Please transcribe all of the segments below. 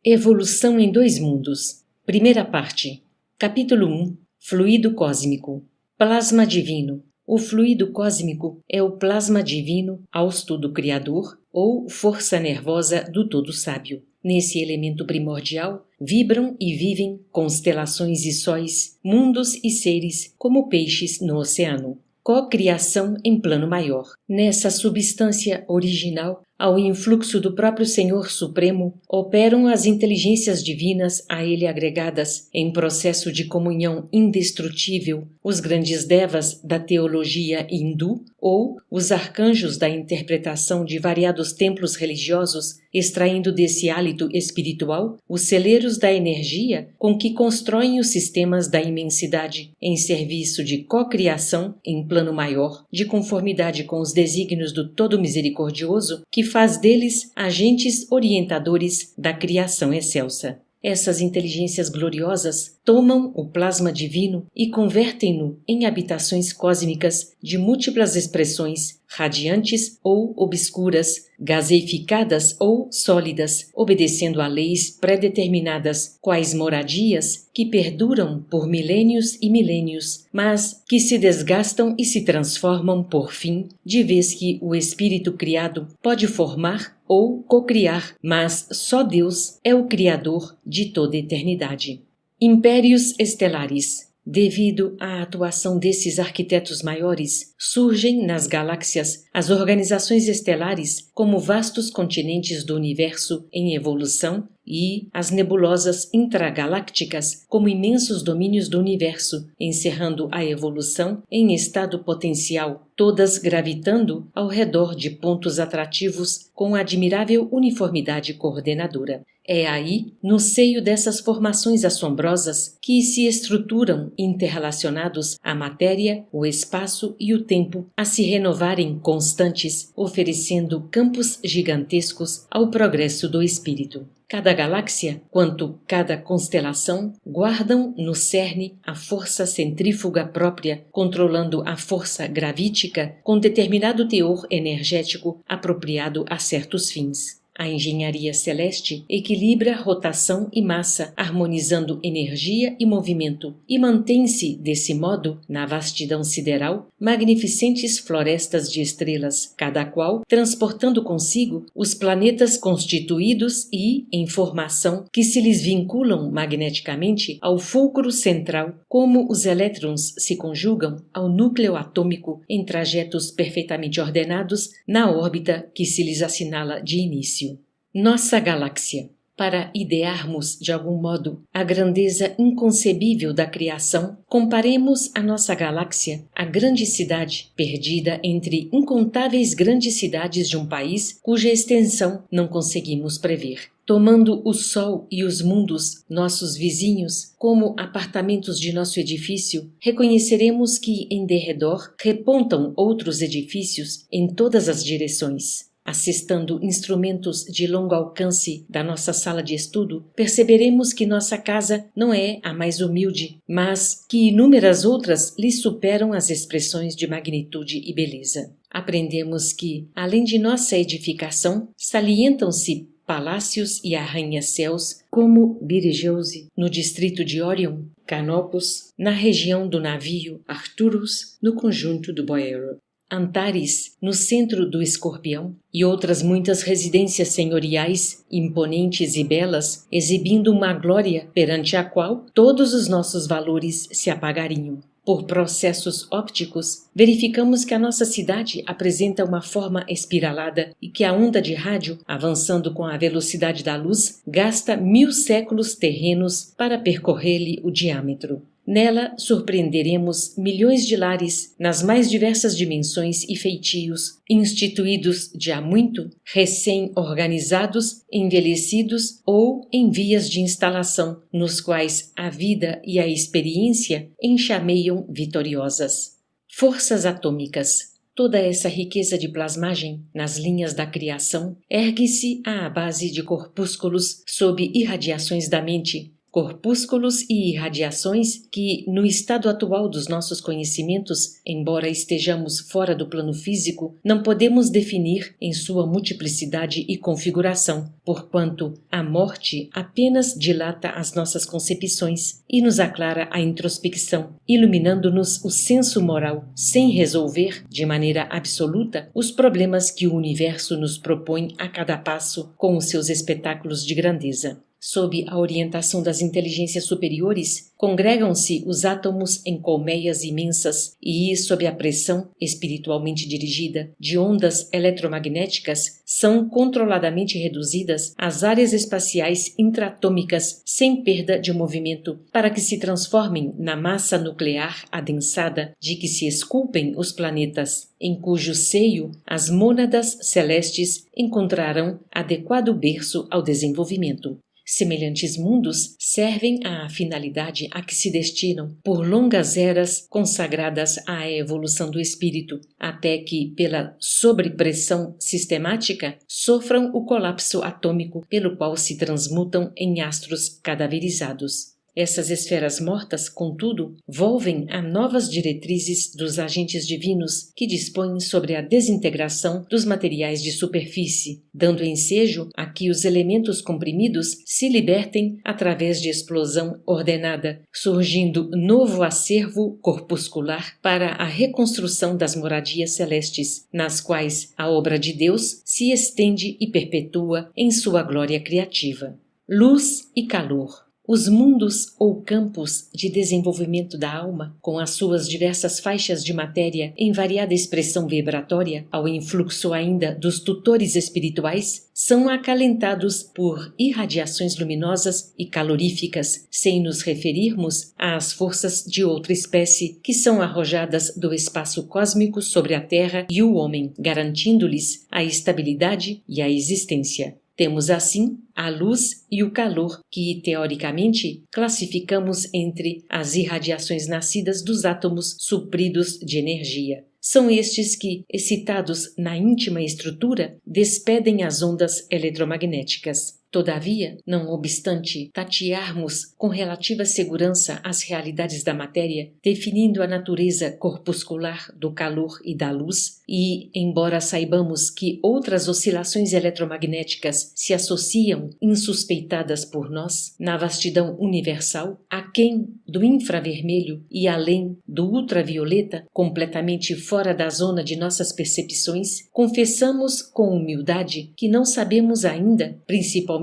Evolução em dois mundos. Primeira parte. Capítulo 1. Fluido cósmico. Plasma divino. O fluido cósmico é o plasma divino, hausto do Criador, ou força nervosa do Todo Sábio. Nesse elemento primordial, vibram e vivem constelações e sóis, mundos e seres, como peixes no oceano. Co-criação em plano maior. Nessa substância original, ao influxo do próprio Senhor Supremo, operam as inteligências divinas a ele agregadas, em processo de comunhão indestrutível, os grandes devas da teologia hindu ou os arcanjos da interpretação de variados templos religiosos, extraindo desse hálito espiritual os celeiros da energia com que constroem os sistemas da imensidade, em serviço de cocriação em plano maior, de conformidade com os desígnios do Todo Misericordioso, que faz deles agentes orientadores da criação excelsa. Essas inteligências gloriosas tomam o plasma divino e convertem-no em habitações cósmicas de múltiplas expressões, radiantes ou obscuras, gaseificadas ou sólidas, obedecendo a leis pré-determinadas, quais moradias que perduram por milênios e milênios, mas que se desgastam e se transformam por fim, de vez que o espírito criado pode formar ou cocriar, mas só Deus é o Criador de toda a eternidade. Impérios estelares. Devido à atuação desses arquitetos maiores, surgem nas galáxias as organizações estelares como vastos continentes do universo em evolução e as nebulosas intragalácticas como imensos domínios do universo, encerrando a evolução em estado potencial, todas gravitando ao redor de pontos atrativos com admirável uniformidade coordenadora. É aí, no seio dessas formações assombrosas, que se estruturam interrelacionados a matéria, o espaço e o tempo a se renovarem constantes, oferecendo campos gigantescos ao progresso do espírito. Cada galáxia, quanto cada constelação, guardam no cerne a força centrífuga própria, controlando a força gravítica com determinado teor energético apropriado a certos fins. A engenharia celeste equilibra rotação e massa, harmonizando energia e movimento, e mantém-se, desse modo, na vastidão sideral, magnificentes florestas de estrelas, cada qual transportando consigo os planetas constituídos e, em formação, que se lhes vinculam magneticamente ao fulcro central, como os elétrons se conjugam ao núcleo atômico em trajetos perfeitamente ordenados na órbita que se lhes assinala de início. Nossa galáxia. Para idearmos, de algum modo, a grandeza inconcebível da criação, comparemos a nossa galáxia à grande cidade, perdida entre incontáveis grandes cidades de um país cuja extensão não conseguimos prever. Tomando o Sol e os mundos, nossos vizinhos, como apartamentos de nosso edifício, reconheceremos que, em derredor, repontam outros edifícios em todas as direções. Assestando instrumentos de longo alcance da nossa sala de estudo, perceberemos que nossa casa não é a mais humilde, mas que inúmeras outras lhe superam as expressões de magnitude e beleza. Aprendemos que, além de nossa edificação, salientam-se palácios e arranha-céus como Betelgeuse, no distrito de Orion, Canopus, na região do navio Arcturus, no conjunto do Boero, Antares, no centro do Escorpião, e outras muitas residências senhoriais, imponentes e belas, exibindo uma glória perante a qual todos os nossos valores se apagariam. Por processos ópticos, verificamos que a nossa cidade apresenta uma forma espiralada e que a onda de rádio, avançando com a velocidade da luz, gasta 1000 séculos terrenos para percorrer-lhe o diâmetro. Nela surpreenderemos milhões de lares nas mais diversas dimensões e feitios, instituídos de há muito, recém-organizados, envelhecidos ou em vias de instalação, nos quais a vida e a experiência enxameiam vitoriosas. Forças atômicas. Toda essa riqueza de plasmagem nas linhas da criação ergue-se à base de corpúsculos sob irradiações da mente, corpúsculos e irradiações que, no estado atual dos nossos conhecimentos, embora estejamos fora do plano físico, não podemos definir em sua multiplicidade e configuração, porquanto a morte apenas dilata as nossas concepções e nos aclara a introspecção, iluminando-nos o senso moral, sem resolver, de maneira absoluta, os problemas que o universo nos propõe a cada passo com os seus espetáculos de grandeza. Sob a orientação das inteligências superiores, congregam-se os átomos em colmeias imensas e, sob a pressão, espiritualmente dirigida, de ondas eletromagnéticas, são controladamente reduzidas às áreas espaciais intratômicas sem perda de movimento, para que se transformem na massa nuclear adensada de que se esculpem os planetas, em cujo seio as mônadas celestes encontrarão adequado berço ao desenvolvimento. Semelhantes mundos servem à finalidade a que se destinam por longas eras consagradas à evolução do espírito, até que, pela sobrepressão sistemática, sofram o colapso atômico pelo qual se transmutam em astros cadaverizados. Essas esferas mortas, contudo, volvem a novas diretrizes dos agentes divinos que dispõem sobre a desintegração dos materiais de superfície, dando ensejo a que os elementos comprimidos se libertem através de explosão ordenada, surgindo novo acervo corpuscular para a reconstrução das moradias celestes, nas quais a obra de Deus se estende e perpetua em sua glória criativa. Luz e calor. Os mundos ou campos de desenvolvimento da alma, com as suas diversas faixas de matéria em variada expressão vibratória, ao influxo ainda dos tutores espirituais, são acalentados por irradiações luminosas e caloríficas, sem nos referirmos às forças de outra espécie que são arrojadas do espaço cósmico sobre a Terra e o homem, garantindo-lhes a estabilidade e a existência. Temos, assim, a luz e o calor, que, teoricamente, classificamos entre as irradiações nascidas dos átomos supridos de energia. São estes que, excitados na íntima estrutura, despedem as ondas eletromagnéticas. Todavia, não obstante tatearmos com relativa segurança as realidades da matéria, definindo a natureza corpuscular do calor e da luz, e, embora saibamos que outras oscilações eletromagnéticas se associam insuspeitadas por nós, na vastidão universal, aquém do infravermelho e além do ultravioleta, completamente fora da zona de nossas percepções, confessamos com humildade que não sabemos ainda, principalmente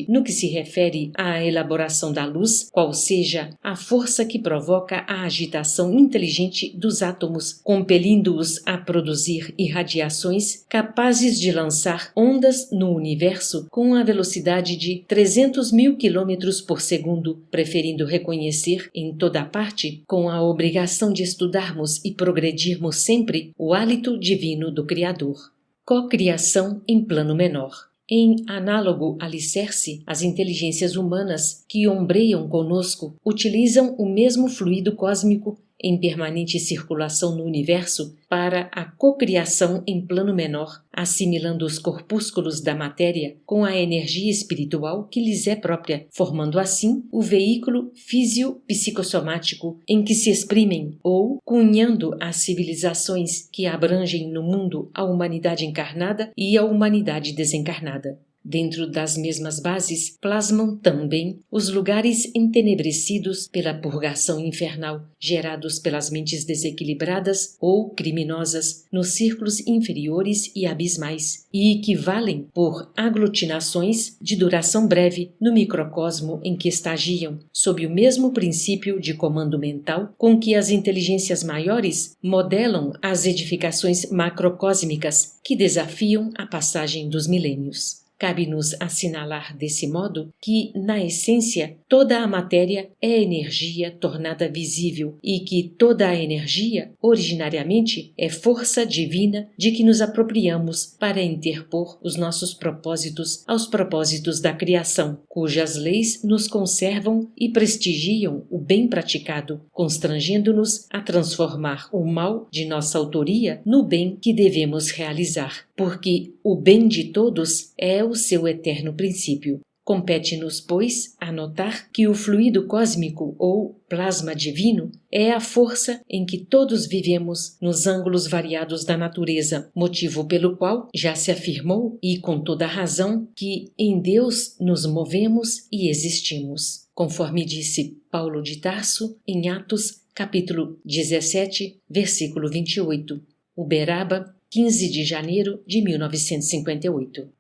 no que se refere à elaboração da luz, qual seja a força que provoca a agitação inteligente dos átomos, compelindo-os a produzir irradiações capazes de lançar ondas no universo com a velocidade de 300.000 km por segundo, preferindo reconhecer em toda parte, com a obrigação de estudarmos e progredirmos sempre, o hálito divino do Criador. Cocriação em plano menor. Em análogo alicerce, as inteligências humanas que ombreiam conosco utilizam o mesmo fluido cósmico em permanente circulação no universo para a cocriação em plano menor, assimilando os corpúsculos da matéria com a energia espiritual que lhes é própria, formando assim o veículo físio-psicossomático em que se exprimem ou cunhando as civilizações que abrangem no mundo a humanidade encarnada e a humanidade desencarnada. Dentro das mesmas bases, plasmam também os lugares entenebrecidos pela purgação infernal, gerados pelas mentes desequilibradas ou criminosas nos círculos inferiores e abismais, e que valem por aglutinações de duração breve no microcosmo em que estagiam, sob o mesmo princípio de comando mental com que as inteligências maiores modelam as edificações macrocósmicas que desafiam a passagem dos milênios. Cabe-nos assinalar desse modo que, na essência, toda a matéria é energia tornada visível e que toda a energia, originariamente, é força divina de que nos apropriamos para interpor os nossos propósitos aos propósitos da criação, cujas leis nos conservam e prestigiam o bem praticado, constrangendo-nos a transformar o mal de nossa autoria no bem que devemos realizar, porque o bem de todos é o seu eterno princípio. Compete-nos, pois, anotar que o fluido cósmico ou plasma divino é a força em que todos vivemos nos ângulos variados da natureza, motivo pelo qual já se afirmou, e com toda razão, que em Deus nos movemos e existimos, conforme disse Paulo de Tarso em Atos, capítulo 17, versículo 28, Uberaba, 15 de janeiro de 1958.